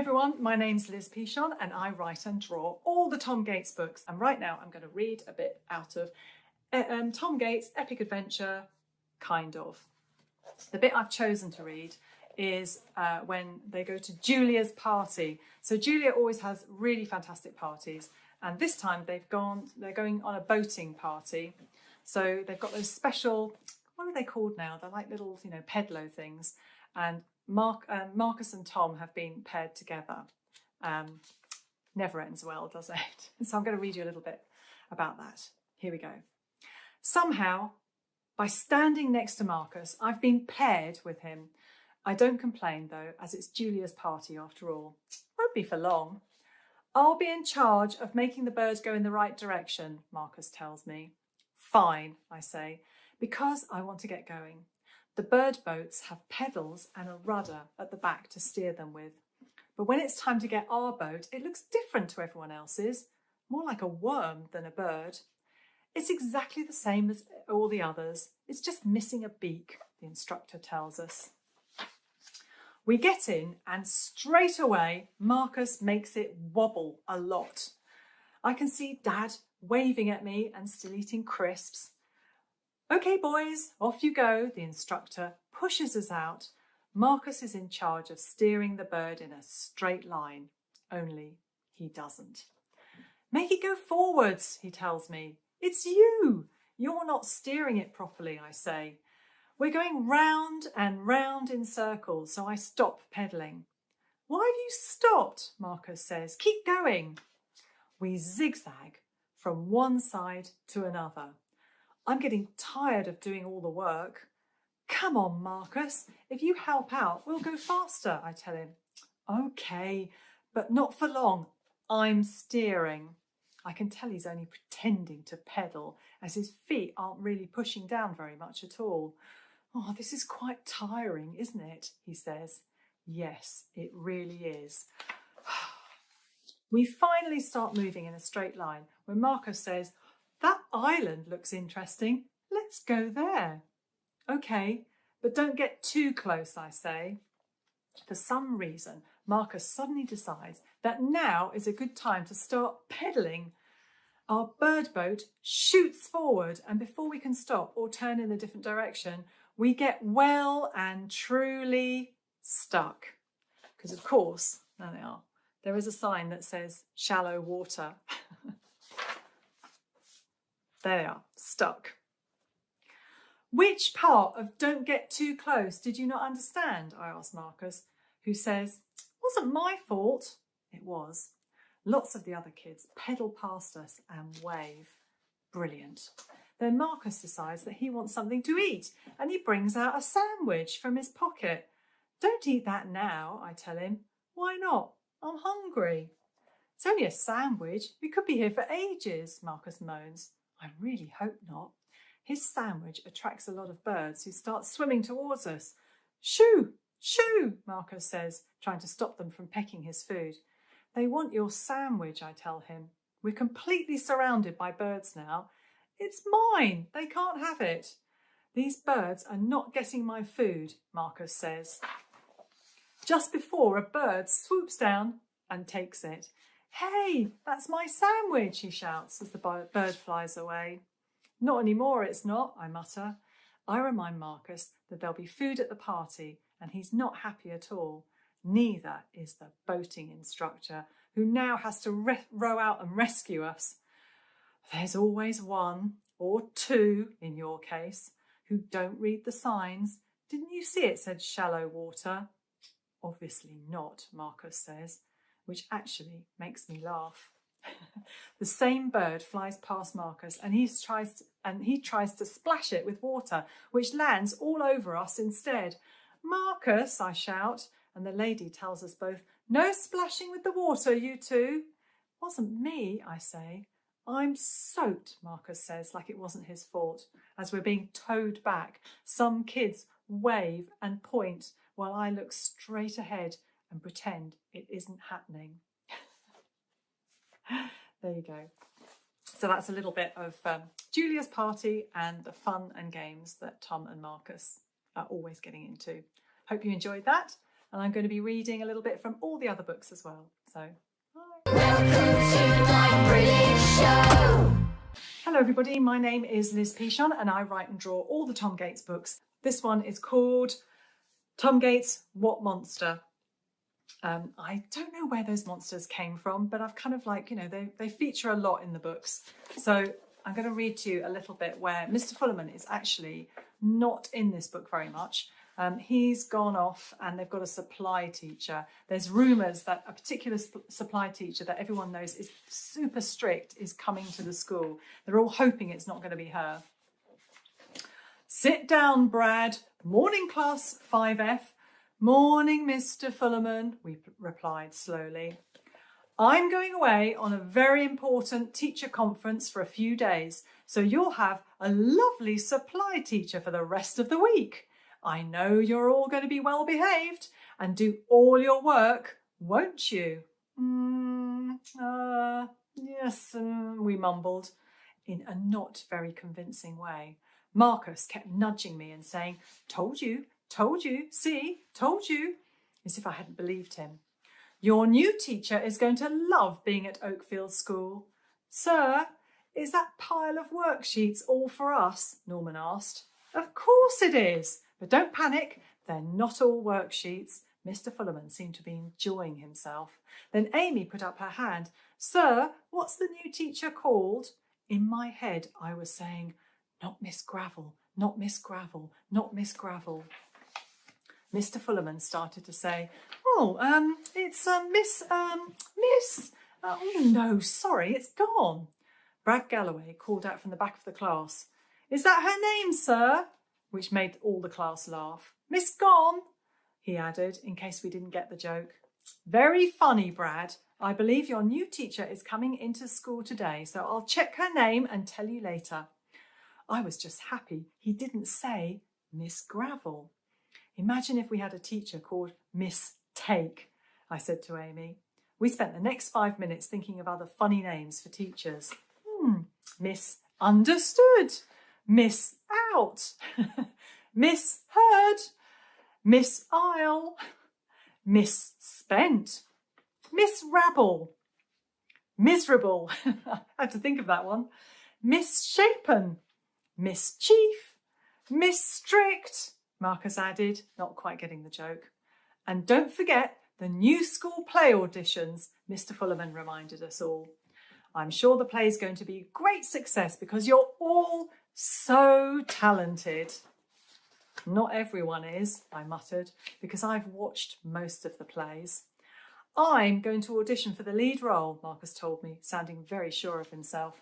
everyone, my name's Liz Pichon and I write and draw all the Tom Gates books, and right now I'm going to read a bit out of Tom Gates' epic adventure, kind of. The bit I've chosen to read is when they go to Julia's party. So Julia always has really fantastic parties, and this time they're going on a boating party. So they've got those special, what are they called now? They're like little, pedalo things, and Marcus and Tom have been paired together. Never ends well, does it? So I'm going to read you a little bit about that. Here we go. Somehow, by standing next to Marcus, I've been paired with him. I don't complain though, as it's Julia's party after all. Won't be for long. I'll be in charge of making the bird go in the right direction, Marcus tells me. Fine, I say, because I want to get going. The bird boats have pedals and a rudder at the back to steer them with. But when it's time to get our boat, it looks different to everyone else's, more like a worm than a bird. It's exactly the same as all the others. It's just missing a beak, the instructor tells us. We get in and straight away, Marcus makes it wobble a lot. I can see Dad waving at me and still eating crisps. Okay, boys, off you go, the instructor pushes us out. Marcus is in charge of steering the bird in a straight line, only he doesn't. Make it go forwards, he tells me. It's you. You're not steering it properly, I say. We're going round and round in circles, so I stop pedalling. Why have you stopped? Marcus says. Keep going. We zigzag from one side to another. I'm getting tired of doing all the work. Come on, Marcus. If you help out, we'll go faster, I tell him. Okay, but not for long. I'm steering. I can tell he's only pretending to pedal, as his feet aren't really pushing down very much at all. Oh, this is quite tiring, isn't it? He says. Yes, it really is. We finally start moving in a straight line when Marcus says, that island looks interesting. Let's go there. Okay, but don't get too close, I say. For some reason, Marcus suddenly decides that now is a good time to start pedalling. Our bird boat shoots forward, and before we can stop or turn in a different direction, we get well and truly stuck. Because of course, there they are. There is a sign that says shallow water. There they are, stuck. Which part of don't get too close did you not understand? I asked Marcus, who says, wasn't my fault. It was. Lots of the other kids pedal past us and wave. Brilliant. Then Marcus decides that he wants something to eat, and he brings out a sandwich from his pocket. Don't eat that now, I tell him. Why not? I'm hungry. It's only a sandwich. We could be here for ages, Marcus moans. I really hope not. His sandwich attracts a lot of birds who start swimming towards us. Shoo, shoo, Marcus says, trying to stop them from pecking his food. They want your sandwich, I tell him. We're completely surrounded by birds now. It's mine. They can't have it. These birds are not getting my food, Marcus says. Just before a bird swoops down and takes it. Hey, that's my sandwich, he shouts as the bird flies away. Not anymore, it's not, I mutter. I remind Marcus that there'll be food at the party, and he's not happy at all. Neither is the boating instructor, who now has to row out and rescue us. There's always one, or two in your case, who don't read the signs. Didn't you see it said shallow water? Obviously not, Marcus says, which actually makes me laugh. The same bird flies past Marcus, and he tries to splash it with water, which lands all over us instead. Marcus, I shout, and the lady tells us both, no splashing with the water, you two. Wasn't me, I say. I'm soaked, Marcus says, like it wasn't his fault. As we're being towed back, some kids wave and point while I look straight ahead and pretend it isn't happening. There you go. So that's a little bit of Julia's party and the fun and games that Tom and Marcus are always getting into. Hope you enjoyed that. And I'm going to be reading a little bit from all the other books as well. So, Welcome to my brilliant show. hello everybody, my name is Liz Pichon and I write and draw all the Tom Gates books. This one is called Tom Gates, What Monster? I don't know where those monsters came from, but I've kind of like, you know, they feature a lot in the books. So I'm going to read to you a little bit where Mr Fullerman is actually not in this book very much. He's gone off and they've got a supply teacher. There's rumours that a particular supply teacher that everyone knows is super strict is coming to the school. They're all hoping it's not going to be her. Sit down, Brad. Morning, class 5F. Morning, Mr Fullerman, we replied slowly. I'm going away on a very important teacher conference for a few days, so you'll have a lovely supply teacher for the rest of the week. I know you're all going to be well behaved and do all your work, won't you? Yes, we mumbled in a not very convincing way. Marcus kept nudging me and saying, told you, see, told you, as if I hadn't believed him. Your new teacher is going to love being at Oakfield School. Sir, is that pile of worksheets all for us? Norman asked. Of course it is. But don't panic, they're not all worksheets. Mr Fullerman seemed to be enjoying himself. Then Amy put up her hand. Sir, what's the new teacher called? In my head, I was saying, not Miss Gravel, not Miss Gravel, not Miss Gravel. Mr Fullerman started to say, it's Miss, oh no, sorry, it's gone. Brad Galloway called out from the back of the class. Is that her name, sir? Which made all the class laugh. Miss Gone, he added, in case we didn't get the joke. Very funny, Brad. I believe your new teacher is coming into school today, so I'll check her name and tell you later. I was just happy he didn't say Miss Gravel. Imagine if we had a teacher called Miss Take, I said to Amy. We spent the next 5 minutes thinking of other funny names for teachers. Miss Understood. Miss Out, Miss Heard, Miss Isle, Miss Spent, Miss Rabble, Miserable, I had to think of that one, Misshapen, Miss Chief, Miss Strict, Marcus added, not quite getting the joke. And don't forget the new school play auditions, Mr Fullerman reminded us all. I'm sure the play is going to be a great success because you're all so talented. Not everyone is, I muttered, because I've watched most of the plays. I'm going to audition for the lead role, Marcus told me, sounding very sure of himself.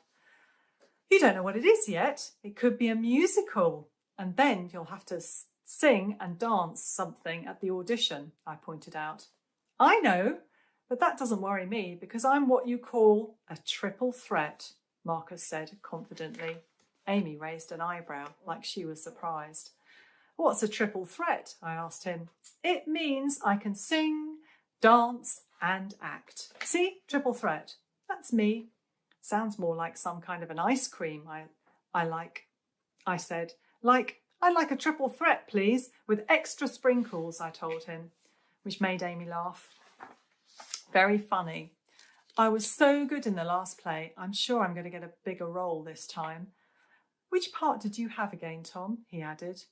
You don't know what it is yet. It could be a musical, and then you'll have to sing and dance something at the audition, I pointed out. I know, but that doesn't worry me because I'm what you call a triple threat, Marcus said confidently. Amy raised an eyebrow like she was surprised. What's a triple threat? I asked him. It means I can sing, dance and act. See, triple threat. That's me. Sounds more like some kind of an ice cream I like. I said, I'd like a triple threat, please, with extra sprinkles, I told him, which made Amy laugh. Very funny. I was so good in the last play, I'm sure I'm going to get a bigger role this time. Which part did you have again, Tom? He added.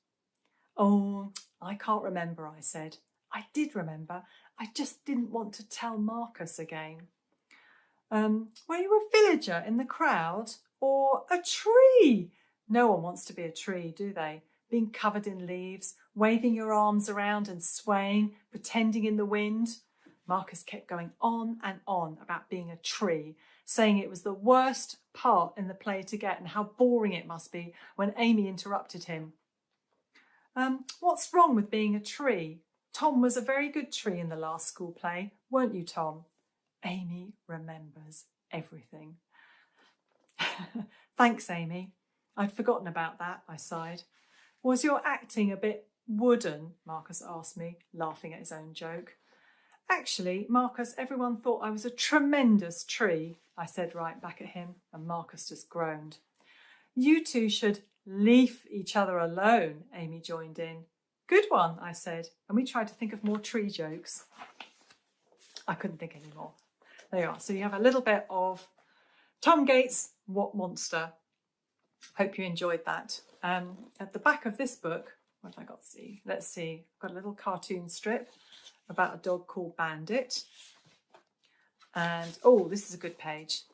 Oh, I can't remember, I said. I did remember. I just didn't want to tell Marcus again. Were you a villager in the crowd or a tree? No one wants to be a tree, do they? Being covered in leaves, waving your arms around and swaying, pretending in the wind. Marcus kept going on and on about being a tree, saying it was the worst part in the play to get and how boring it must be when Amy interrupted him. What's wrong with being a tree? Tom was a very good tree in the last school play, weren't you, Tom? Amy remembers everything. Thanks, Amy. I'd forgotten about that, I sighed. Was your acting a bit wooden? Marcus asked me, laughing at his own joke. Actually, Marcus, everyone thought I was a tremendous tree, I said right back at him, and Marcus just groaned. You two should leave each other alone, Amy joined in. Good one, I said, and we tried to think of more tree jokes. I couldn't think any more. There you are. So you have a little bit of Tom Gates, What Monster? Hope you enjoyed that. At the back of this book, what have I got to see? Let's see. I've got a little cartoon strip about a dog called Bandit. And, oh, this is a good page.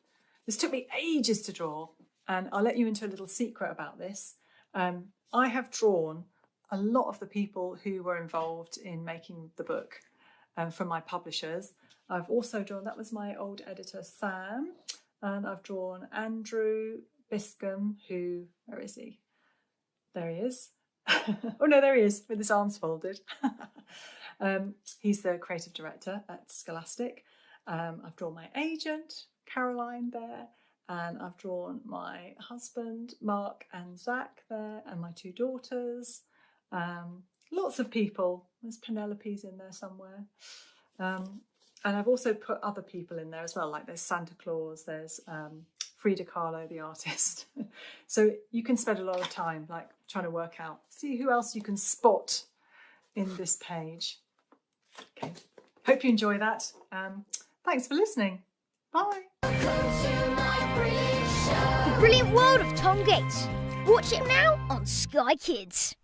This took me ages to draw, and I'll let you into a little secret about this. I have drawn a lot of the people who were involved in making the book from my publishers. I've also drawn, that was my old editor, Sam, and I've drawn Andrew Biscombe, who, where is he? There he is. Oh no, there he is, with his arms folded. He's the creative director at Scholastic. I've drawn my agent, Caroline, there, and I've drawn my husband, Mark, and Zach there, and my two daughters. Lots of people. There's Penelope's in there somewhere. And I've also put other people in there as well, like there's Santa Claus, there's Frida Kahlo, the artist. So you can spend a lot of time like trying to work out, see who else you can spot in this page. Okay, hope you enjoy that. Thanks for listening. Bye. The Brilliant World of Tom Gates. Watch it now on Sky Kids.